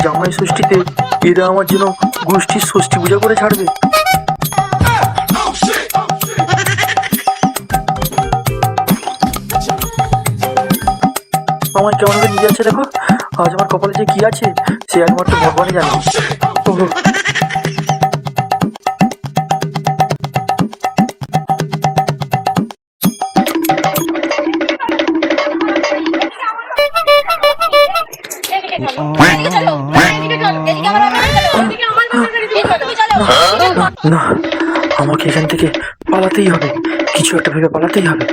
জামাই ষষ্ঠীতে এরা আমার জন্য গোষ্ঠীর ষষ্ঠী পূজা করে ছাড়বে। আমার কেমন করে নিয়ে যাচ্ছে দেখো। আজ আমার কপালে যে কি আছে সে একমাত্র ভগবানই জানে। না, আমাকে এখান থেকে পালাতেই হবে, কিছু একটা ভেবে পালাতেই হবে।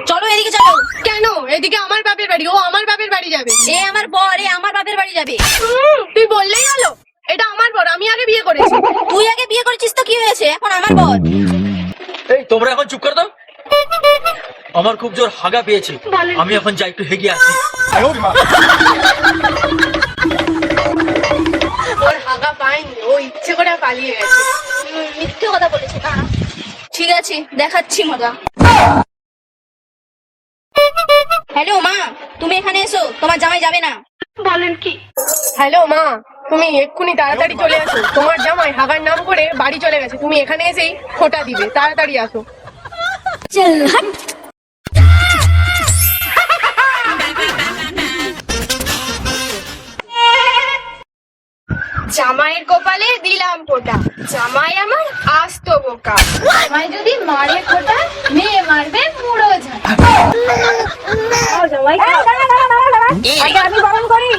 চলো এদিকে চলো। কেন? এদিকে আমার বাপের বাড়ি, ও আমার বাপের বাড়ি যাবে। এ আমার বর, এ আমার বাপের বাড়ি যাবে। তুই বললেই হলো, এটা আমার বর, আমি আগে বিয়ে করেছি। তুই আগে বিয়ে করেছিস তো কি হয়েছে, এখন আমার বর। এই তোমরা এখন চুপ কর দাও, আমার খুব জোর হাগা পেয়েছে, আমি এখন যাই একটু হেগে আসি। ওর হাগা পায়নি, ও ইচ্ছে করে পালিয়ে গেছে। মিথ্যে কথা বলেছে না। ঠিক আছে, দেখাচ্ছি মজা। হ্যালো মা, তুমি এখানে এসো, তোমার জামাই যাবে না। বলেন কি? হ্যালো মা, তুমি এক্ষুনি তাড়াতাড়ি চলে আসো, তোমার জামাই হাগার নাম করে বাড়ি চলে গেছে, তুমি এখানে এসেই খোটা দিবে, তাড়াতাড়ি আসো। চল হাট। জামাইয়ের কপালে দিলাম ফোঁটা, জামাই আমার আস্ত বোকা। জামাই যদি মারে ফোঁটা, মেয়ে মারবে মুড়ো ঝাঁটা। জামাই আগে আমি বারণ করি।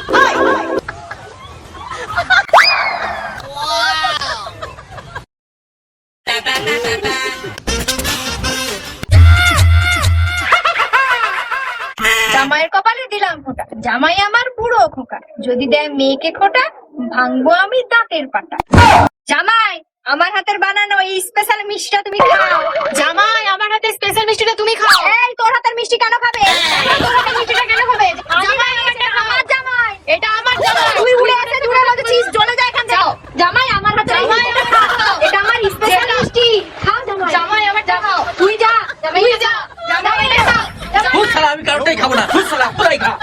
জামাইয়ের কপালে দিলাম ফোঁটা, জামাই আমার বুড়ো খোকা, যদি দেয় মেয়েকে খোটা, ভাঙবো আমি দাঁতের পাটা। জামাই আমার হাতের বানানো এই স্পেশাল মিষ্টিটা তুমি খাও। জামাই আমার হাতের স্পেশাল মিষ্টিটা তুমি খাও। এই তোর হাতের মিষ্টি কেন খাবে? তোর হাতের মিষ্টিটা কেন খাবে? জামাই এটা আমার জামাই, এটা আমার জামাই। তুই উড়ে এসে দূরে বলছিস, চলে যা এখান থেকে। জামাই আমার হাতের মিষ্টিটা খাও, এটা আমার স্পেশাল মিষ্টি, খাও জামাই। জামাই আমার জামাই, তুই যা, জামাই যা, জামাই এটা খাও। খুব সালা আমি কারোটাই খাবো না, খুব সালা তোরাই খা।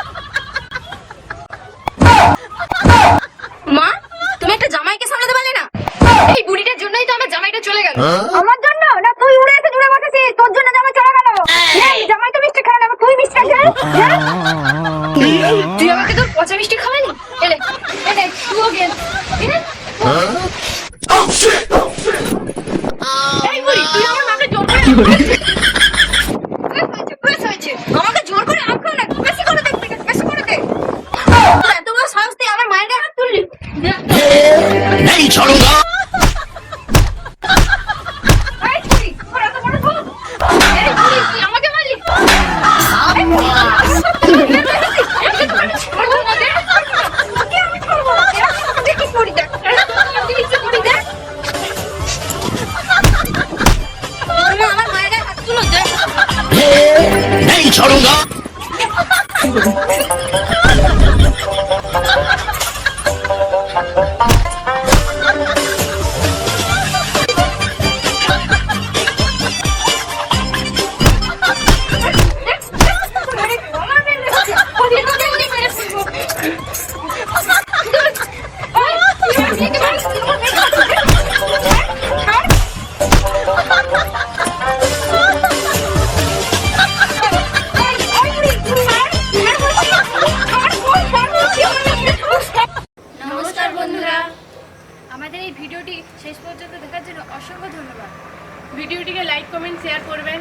মা, তুমি একটা জামাইকে সামলাতে পারলে না? এই বুড়িটার জন্যই তো আমার জামাইটা চলে গেল। আমার জন্য না, তুই উড়ে এসে দূরে বসেছিস, তোর জন্য জামাই চলে গেল। এই জামাই তো মিষ্টি খায় না, তুই মিষ্টি খাস? তুই আমাকে তোর পচা মিষ্টি খাওয়ালি? এলে এলে তুইও গেল। এই বুড়ি, তুই আমার মাকে জোর করে আমাকে জোর করে আঁকো না, বেশি করে দেখতে, বেশি করে দে। তোর এত বড় সাহস তুই আমার মায়ের গায়ে হাত তুললি? नहीं छोड़ूंगा। এই বুড়ি, তোর এত বড় ভুল। এই বুড়ি, তুই আমাকে মারলি। এই বুড়ি, আমার মায়ের গায়ে হাত তুলো দে। नहीं छोड़ूंगा। নমস্কার বন্ধুরা, আমাদের এই ভিডিওটি শেষ পর্যন্ত দেখার জন্য অসংখ্য ধন্যবাদ। ভিডিওটিকে লাইক কমেন্ট শেয়ার করবেন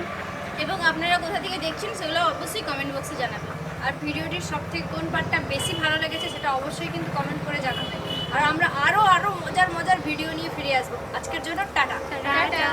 এবং আপনারা কোথা থেকে দেখছেন সেগুলো অবশ্যই কমেন্ট বক্সে জানাবেন। আর ভিডিওটির সবথেকে কোন পার্টটা বেশি ভালো লেগেছে সেটা অবশ্যই কিন্তু কমেন্ট করে জানাবেন। আর আমরা আরো মজার ভিডিও নিয়ে ফিরে আসবো। আজকের জন্য টাটা। টাটা।